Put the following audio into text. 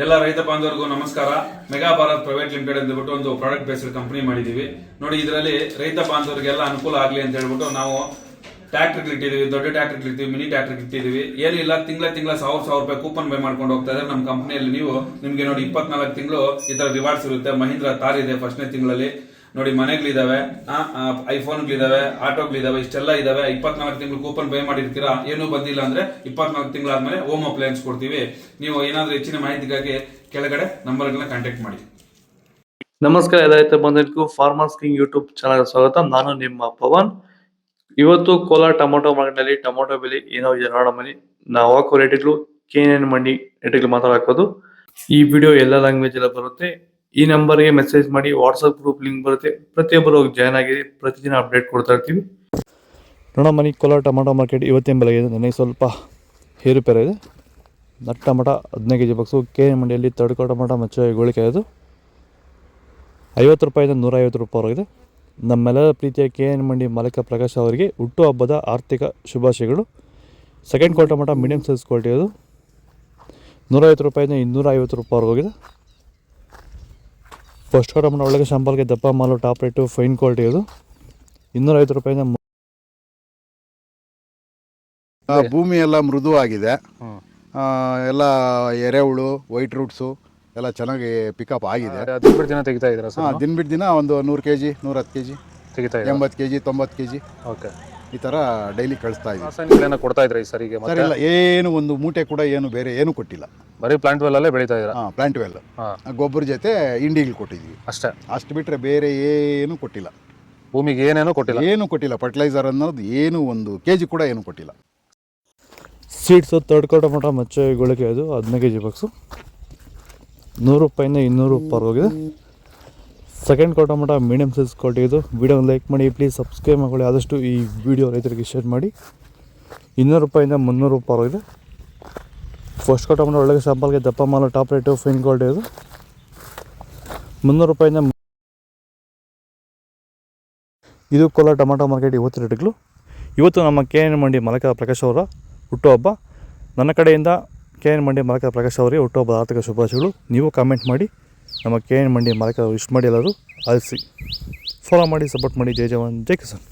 ಎಲ್ಲ ರೈತ ಬಾಂಧವರಿಗೂ ನಮಸ್ಕಾರ. ಮೆಗಾ ಭಾರತ್ ಪ್ರೈವೇಟ್ ಲಿಮಿಟೆಡ್ ಅಂದ್ಬಿಟ್ಟು ಒಂದು ಪ್ರಾಡಕ್ಟ್ ಬೇಸ್ಡ್ ಕಂಪನಿ ಮಾಡಿದೀವಿ ನೋಡಿ. ಇದರಲ್ಲಿ ರೈತ ಬಾಂಧವರಿಗೆಲ್ಲ ಅನುಕೂಲ ಆಗಲಿ ಅಂತ ಹೇಳ್ಬಿಟ್ಟು ನಾವು ಟ್ರ್ಯಾಕ್ಟರ್ ಇಟ್ಟಿದೀವಿ, ದೊಡ್ಡ ಟ್ರ್ಯಾಕ್ಟರ್ ಇಟ್ಟಿದೀವಿ, ಮಿನಿ ಟ್ರ್ಯಾಕ್ಟರ್ ಇಟ್ಟಿದೀವಿ. ಏನಿಲ್ಲ, ತಿಂಗಳ 1000 ರೂಪಾಯಿ ಕೂಪನ್ ಬೈ ಮಾಡ್ಕೊಂಡು ಹೋಗ್ತಾ ಇದ್ದಾರೆ ನಮ್ಮ ಕಂಪನಿಯಲ್ಲಿ. ನಿಮ್ಗೆ ನೋಡಿ 24 ತಿಂಗಳು ಈ ತರ ರಿವಾರ್ಡ್ಸ್ ಇರುತ್ತೆ. ಮಹೀಂದ್ರ ತಾರ್ ಇದೆ ಫಸ್ಟ್ನೇ ತಿಂಗಳಲ್ಲಿ ನೋಡಿ. ಮನೆಗಳಿದಾವೆ, ಐಫೋನ್ಗಳಿದಾವೆ, ಆಟೋಗಳಿದಾವೆ, ಇಷ್ಟೆಲ್ಲ ಇದಾವೆ. 24 ತಿಂಗಳು ಕೂಪನ್ ಬೈ ಮಾಡಿರ್ತೀರಾ, ಏನೂ ಬಂದಿಲ್ಲ ಅಂದ್ರೆ 24 ತಿಂಗಳಾದ್ಮೇಲೆ ಹೋಮ್ ಅಪ್ಲಯನ್ಸ್ ಕೊಡ್ತೀವಿ. ನೀವು ಏನಾದ್ರೂ ಹೆಚ್ಚಿನ ಮಾಹಿತಿಗಾಗಿ ಕೆಳಗಡೆ ನಂಬರ್ಗಳನ್ನ ಕಾಂಟ್ಯಾಕ್ಟ್ ಮಾಡಿ. ನಮಸ್ಕಾರ ರೈತ ಬಂಧುಗಳಿಗೂ ಫಾರ್ಮರ್ಸ್ ಕಿಂಗ್ ಯೂಟ್ಯೂಬ್ ಚಾನಲ್ ಸ್ವಾಗತ. ನಾನು ನಿಮ್ಮ ಪವನ್. ಇವತ್ತು ಕೋಲಾರ ಟೊಮೊಟೊ ಮಾರ್ಕೆಟ್ ನಲ್ಲಿ ಟೊಮೊಟೊ ಬೆಲೆ ಏನೋ ಇದೆ ನೋಡೋಣ ಬನ್ನಿ. ನಾವು ಹಾಕೋ ರೇಟ್ಗಳು KNN ಮಂಡಿ ರೇಟ್ಗಳು ಮಾತ್ರ ಹಾಕೋದು. ಈ ವಿಡಿಯೋ ಎಲ್ಲ ಲ್ಯಾಂಗ್ವೇಜ್ ಎಲ್ಲ ಬರುತ್ತೆ. ಈ ನಂಬರ್ಗೆ ಮೆಸೇಜ್ ಮಾಡಿ, ವಾಟ್ಸ್ಆಪ್ ಗ್ರೂಪ್ ಲಿಂಕ್ ಬರುತ್ತೆ, ಪ್ರತಿಯೊಬ್ಬರು ಜಾಯ್ನ್ ಆಗಿರಿ. ಪ್ರತಿದಿನ ಅಪ್ಡೇಟ್ ಕೊಡ್ತಾ ಇರ್ತೀವಿ. ನೋಡೋಣ ಬನ್ನಿ. ಕೋಲಾರ ಟೊಮೊಟೊ ಮಾರ್ಕೆಟ್ ಇವತ್ತಿನ ಬೆಲೆ ಇದೆ, ನನಗೆ ಸ್ವಲ್ಪ ಏರುಪೇರು ಇದೆ. ನಟ್ ಟೊಮೊಟೊ 15 kg ಬಾಕ್ಸು KNN ಮಂಡಿಯಲ್ಲಿ ತಡ್ಕೋ ಟೊಮೊಟೊ ಮಚ್ಚ ಗೋಳಿಕಾಯೋದು 50 ರೂಪಾಯಿಂದ 150 ರೂಪಾಯಿವರೆಗಿದೆ. ನಮ್ಮೆಲ್ಲರ ಪ್ರೀತಿಯ KNN ಮಂಡಿ ಮಾಲೀಕ ಪ್ರಕಾಶ್ ಅವರಿಗೆ ಹುಟ್ಟುಹಬ್ಬದ ಆರ್ಥಿಕ ಶುಭಾಶಯಗಳು. Second quality tomato medium size quality ಅದು 150 ರೂಪಾಯಿಂದ 250 ರೂಪಾಯಿವರೆಗಿದೆ. ಫಸ್ಟ್ ಕ್ವಾಲಿಟಿ ಟೊಮೊಟೊ ಒಳಗೆ ಶಾಂಪಲ್ಗೆ ದಪ್ಪ ಮಾಲು ಟಾಪ್ ರೇಟು ಫೈನ್ ಕ್ವಾಲಿಟಿ ಅದು 250 ರೂಪಾಯಿಂದ. ಭೂಮಿ ಎಲ್ಲ ಮೃದು ಆಗಿದೆ, ಎಲ್ಲ ಎರೆಹುಳು, ವೈಟ್ ರೂಟ್ಸು ಎಲ್ಲ ಚೆನ್ನಾಗಿ ಪಿಕಪ್ ಆಗಿದೆ. ದಿನ ತೆಗಿತಾ ಇದ್ದೀರಾ ಸರ್? ದಿನ ಬಿಟ್ಟು ದಿನ ಒಂದು 100 kg, 110 kg, ತೆಗಿತಾ 80 kg, 90 kg ಓಕೆ, ಈ ಥರ ಡೈಲಿ ಕಳಿಸ್ತಾ ಇದ್ದೀವಿ. ರಾಸಾಯನಿಕ ಕೊಡ್ತಾ ಇದ್ರಿ ಸರ್? ಈಗ ಸರ್ ಇಲ್ಲ, ಏನು ಒಂದು ಮೂಟೆ ಕೂಡ ಏನು ಬೇರೆ ಏನು ಕೊಟ್ಟಿಲ್ಲ. ಬರೀ ಪ್ಲಾಂಟ್ ವೆಲ್ ಅಲ್ಲೇ ಬೆಳೀತಾ ಇದ್ದೀರಾ? ಪ್ಲಾಂಟ್ ವೆಲ್, ಗೊಬ್ಬರ ಜೊತೆ ಇಂಡಿಗಳು ಕೊಟ್ಟಿದ್ವಿ ಅಷ್ಟೇ. ಅಷ್ಟು ಬಿಟ್ಟರೆ ಬೇರೆ ಏನು ಕೊಟ್ಟಿಲ್ಲ. ಭೂಮಿಗೆ ಏನೇನೋ ಕೊಟ್ಟಿಲ್ಲ, ಏನು ಕೊಟ್ಟಿಲ್ಲ. ಫರ್ಟಿಲೈಸರ್ ಅನ್ನೋದು ಏನು 1 kg ಕೂಡ ಏನು ಕೊಟ್ಟಿಲ್ಲ. ಸೀಡ್ಸು ತಡ್ಕೋ ಟೊಮೊಟೊ ಮಚ್ಚೆ ಗೋಳಿಕೆ ಅದು 15 kg ಬಾಕ್ಸು 100 ರೂಪಾಯಿಂದ 200 ರೂಪಾಯಿವರೆಗಿದೆ. Second quality tomato medium size quality ಇದು. ವಿಡಿಯೋ ಲೈಕ್ ಮಾಡಿ, ಪ್ಲೀಸ್ ಸಬ್ಸ್ಕ್ರೈಬ್ ಮಾಡ್ಕೊಳ್ಳಿ. ಆದಷ್ಟು ಈ ವಿಡಿಯೋ ರೈತರಿಗೆ ಶೇರ್ ಮಾಡಿ. 200 ರೂಪಾಯಿಂದ 300 ರೂಪಾಯಿವರೆಗಿದೆ. ಫಸ್ಟ್ ಕ್ವಾಲಿಟಿ ಟೊಮೊಟೊ ಒಳಗೆ ಶಾಂಪಲ್ಗೆ ದಪ್ಪ ಮಾಲು ಟಾಪ್ ರೇಟು ಫೈನ್ ಕ್ವಾಲಿಟಿ ಅದು 300 ರೂಪಾಯಿಂದ. ಇದು ಕೋಲಾರ ಟೊಮೊಟೊ ಮಾರ್ಕೆಟ್ ಇವತ್ತು ರೇಟ್ಗಳು. ಇವತ್ತು ನಮ್ಮ KNN ಮಂಡಿ ಮಾಲೀಕ ಪ್ರಕಾಶ್ ಅವರ ಹುಟ್ಟುಹಬ್ಬ. ನನ್ನ ಕಡೆಯಿಂದ KNN ಮಂಡಿ ಮಾಲೀಕ ಪ್ರಕಾಶ್ ಅವರಿಗೆ ಹುಟ್ಟುಹಬ್ಬದ ಆರ್ಥಿಕ ಶುಭಾಶಯಗಳು. ನೀವು ಕಾಮೆಂಟ್ ಮಾಡಿ ನಮ್ಮ KNN ಮಂಡಿ ಮಾಲೀಕ ವಿಶ್ ಮಾಡಿ, ಎಲ್ಲರೂ ಆಲಿಸಿ, ಫಾಲೋ ಮಾಡಿ, ಸಪೋರ್ಟ್ ಮಾಡಿ. ಜೈ ಜವಾನ್, ಜೈ ಕಿಸಾನ್.